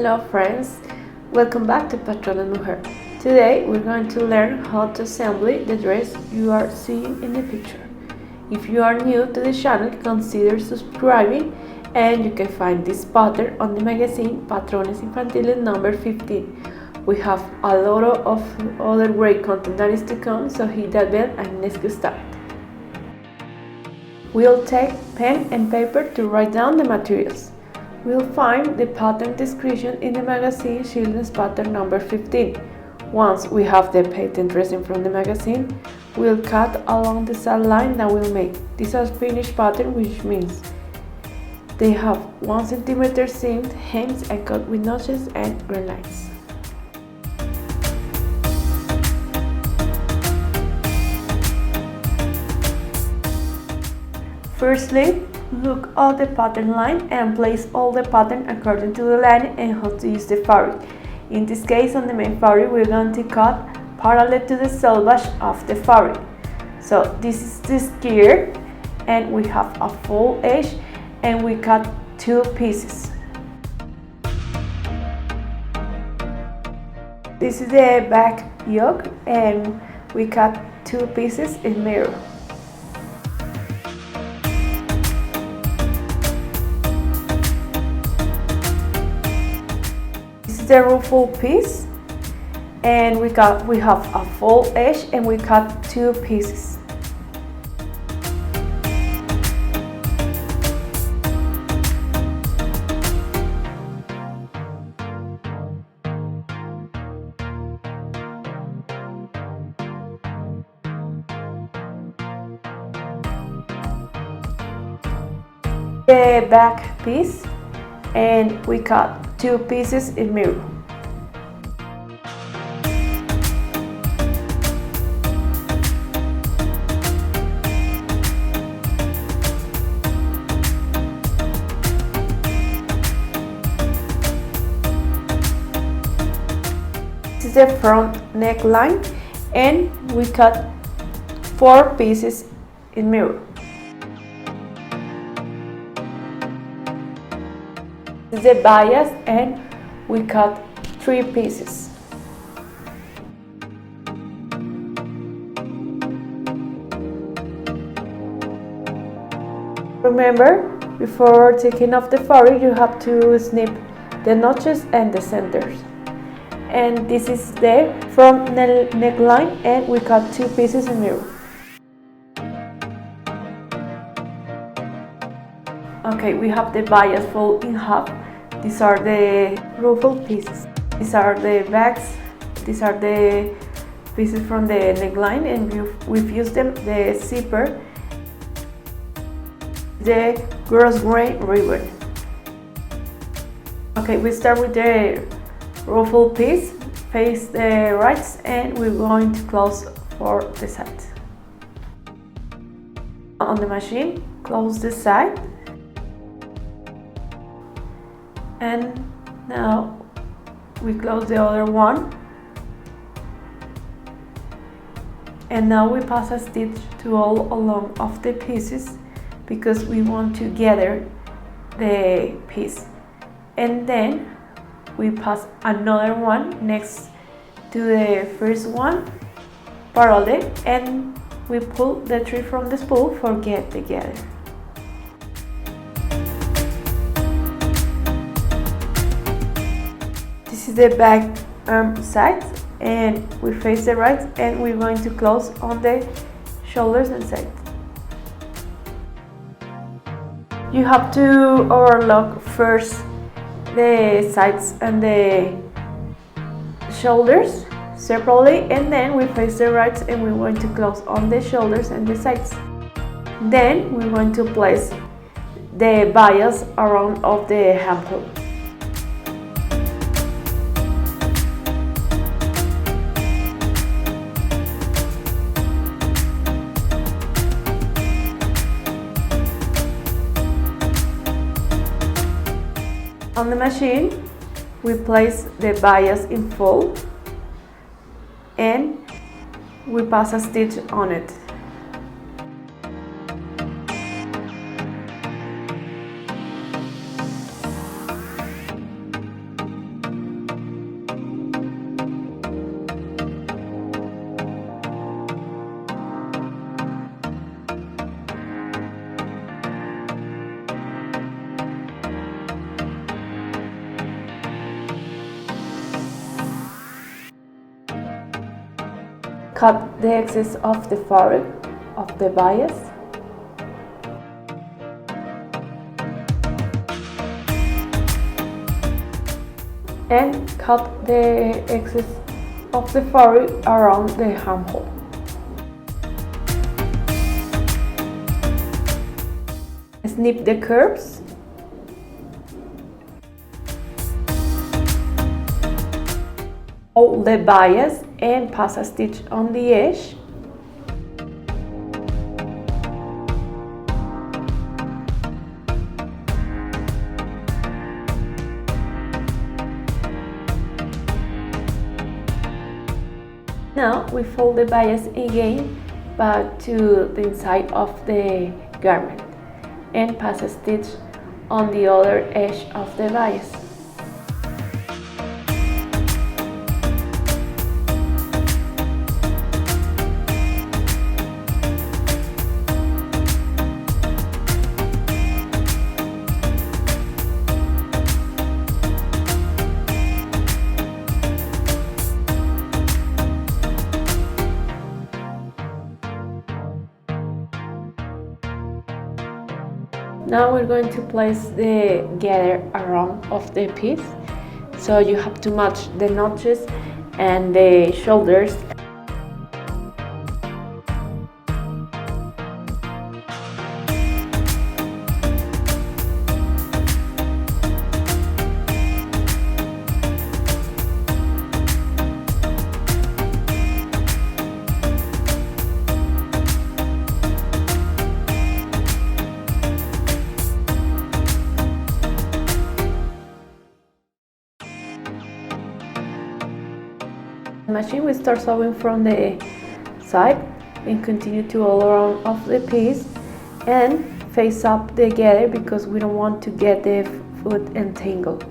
Hello friends, welcome back to Patrona Mujer. Today we're going to learn how to assemble the dress you are seeing in the picture. If you are new to the channel, consider subscribing, and you can find this pattern on the magazine Patrones Infantiles number 15. We have a lot of other great content that is to come, so hit that bell and let's get started. We'll take pen and paper to write down the materials. We'll find the pattern description in the magazine Children's Pattern number 15. Once we have the pattern dressing from the magazine, we'll cut along the side line that we'll make. These are finished pattern, which means they have 1 cm seamed hems and cut with notches and green lines. Firstly, look at the pattern line and place all the pattern according to the line and how to use the fabric. In this case, on the main fabric, we're going to cut parallel to the selvage of the fabric. So this is the skirt, and we have a full edge, and we cut 2 pieces. This is the back yoke, and we cut 2 pieces in mirror. The ruffle piece, and we have a full edge, and we cut 2 pieces. The back piece, and we cut 2 pieces in mirror. This is the front neckline, and we cut 4 pieces in mirror. This is the bias, and we cut 3 pieces. Remember, before taking off the fabric, you have to snip the notches and the centers. And this is the front neckline, and we cut 2 pieces in mirror. Okay, we have the bias fold in half. These are the ruffle pieces. These are the backs. These are the pieces from the neckline, and we've used them, the zipper, the gross grain ribbon. Okay, we start with the ruffle piece, face the right, and we're going to close for the side. On the machine, close the side. And now we close the other one, and now we pass a stitch to all along of the pieces because we want to gather the piece, and then we pass another one next to the first one parallel, and we pull the thread from the spool for get together. This is the back arm side, and we face the right, and we're going to close on the shoulders and sides. You have to overlock first the sides and the shoulders separately, and then we face the right, and we're going to close on the shoulders and the sides. Then we're going to place the bias around of the armhole. On the machine, we place the bias in full, and we pass a stitch on it. Cut the excess of the fabric of the bias. And cut the excess of the fabric around the armhole. Snip the curves. Hold the bias and pass a stitch on the edge. Now we fold the bias again back to the inside of the garment and pass a stitch on the other edge of the bias. Now we're going to place the gather around of the piece, so you have to match the notches and the shoulders. Machine, we start sewing from the side and continue to all around of the piece and face up the gather because we don't want to get the foot entangled.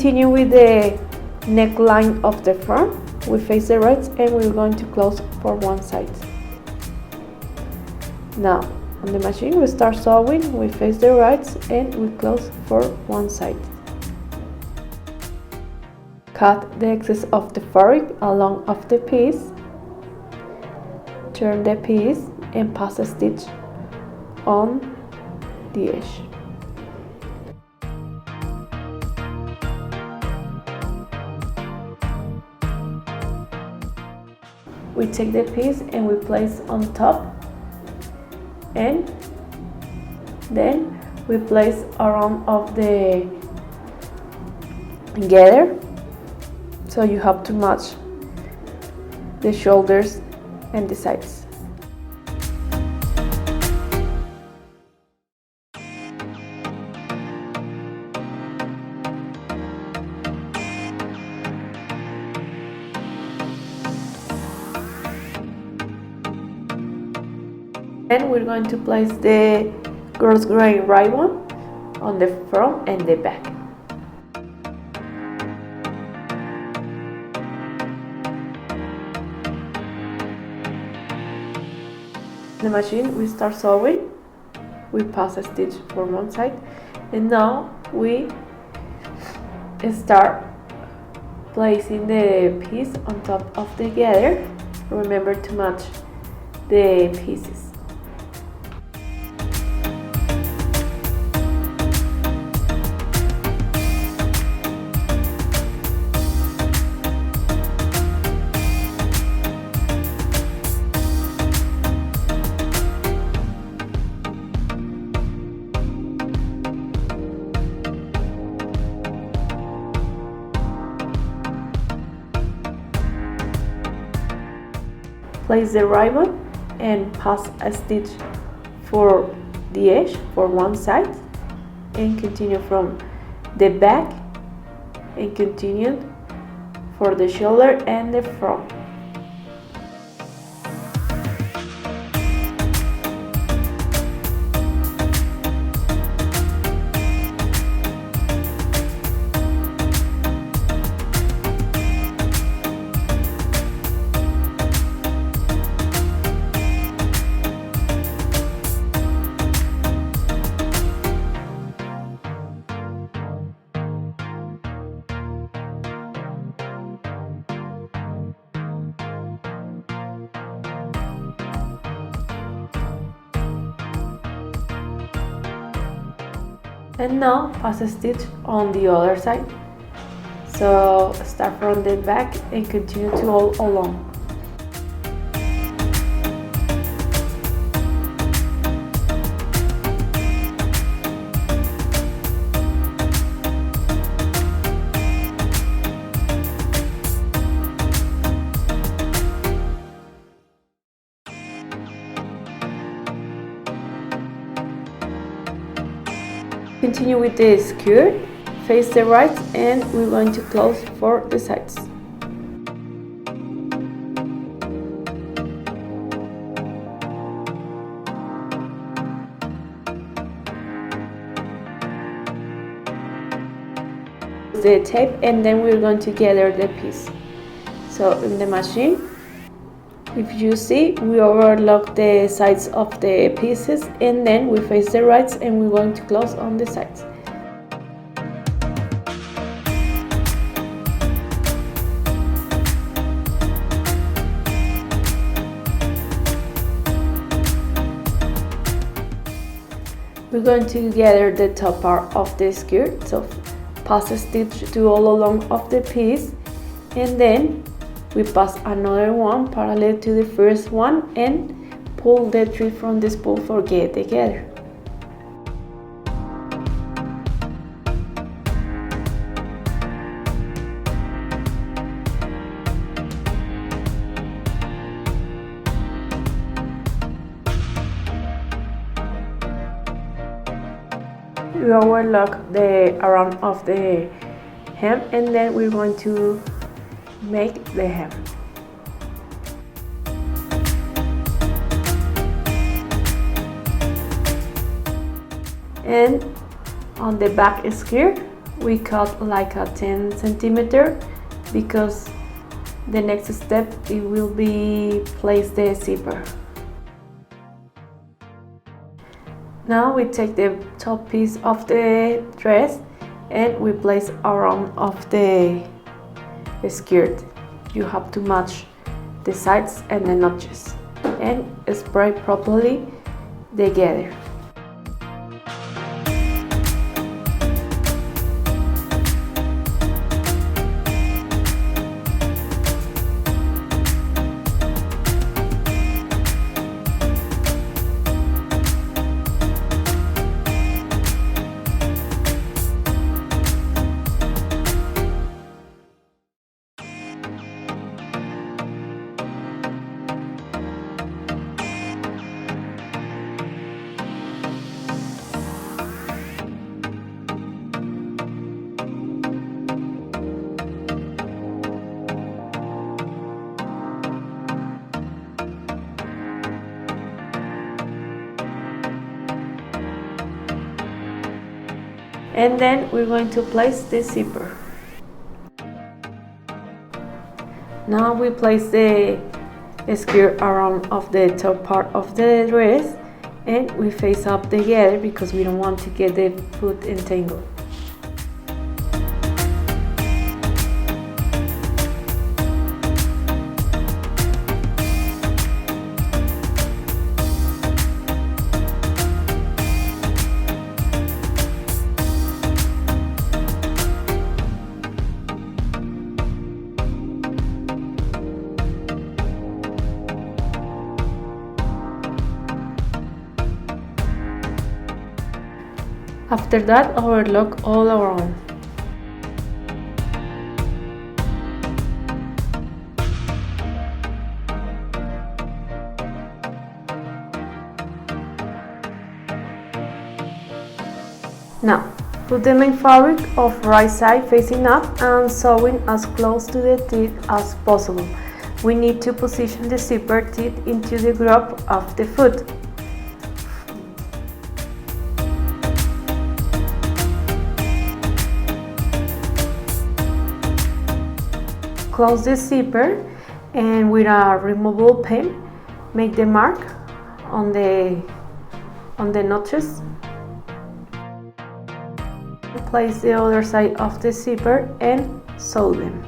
Continue with the neckline of the front. We face the right and we're going to close for one side. Now on the machine we start sewing, we face the right and we close for one side. Cut the excess of the fabric along of the piece. Turn the piece and pass a stitch on the edge. We take the piece and we place on top, and then we place around of the gather, so you have to match the shoulders and the sides. Then we're going to place the cross grain ribbon on the front and the back. The machine, we start sewing, we pass a stitch from one side, and now we start placing the piece on top of the gather remember to match the pieces. Place the ribbon and pass a stitch for the edge for one side and continue from the back and continue for the shoulder and the front. And now pass a stitch on the other side. So start from the back and continue to all along. Continue with the skirt, face the right, and we're going to close for the sides. The tape, and then we're going to gather the piece. So in the machine, if you see, we overlock the sides of the pieces and then we face the right and we're going to close on the sides. We're going to gather the top part of the skirt, so pass a stitch to all along of the piece and then we pass another one parallel to the first one and pull the thread from the spool for get together. We overlock the around of the hem and then we're going to make the hem. And on the back skirt we cut like a 10 centimeter because the next step it will be place the zipper. Now we take the top piece of the dress and we place around of the skirt. You have to match the sides and the notches and spread properly together. And then we're going to place the zipper. Now we place the skirt around of the top part of the dress and we face up together because we don't want to get the foot entangled. After that, overlock all around. Now, put the main fabric of right side facing up and sewing as close to the teeth as possible. We need to position the zipper teeth into the groove of the foot. Close the zipper and with a removable pen, make the mark on the notches. Place the other side of the zipper and sew them.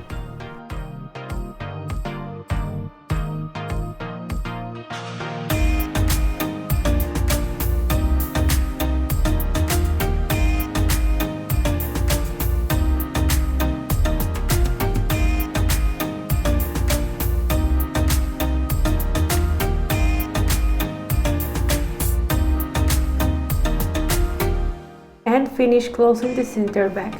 And finish closing the center back.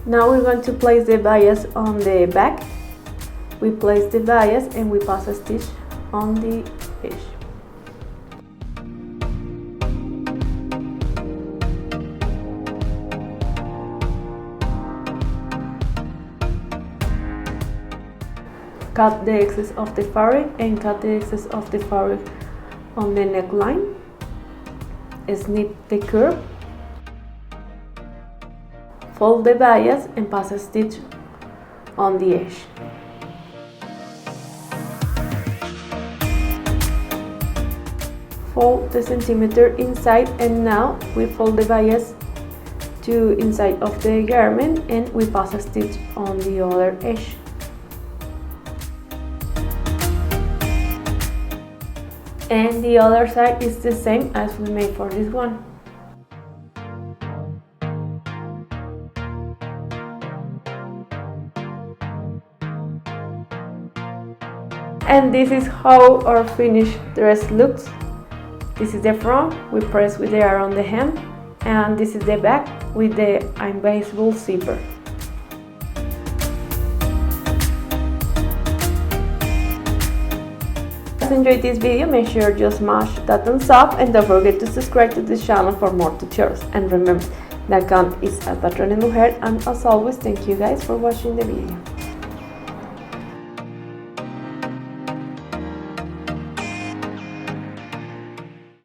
Now we're going to place the bias on the back. We place the bias and we pass a stitch on the edge. Cut the excess of the fabric and cut the excess of the fabric on the neckline. Snip the curve. Fold the bias and pass a stitch on the edge. Fold the centimeter inside and now we fold the bias to inside of the garment and we pass a stitch on the other edge. And the other side is the same as we made for this one. And this is how our finished dress looks. This is the front, we press with the arm on the hem, and this is the back with the invisible zipper. If you enjoyed this video, make sure you smash that thumbs up and don't forget to subscribe to this channel for more tutorials. And remember, the account is at Patrona Mujer, and as always, thank you guys for watching the video.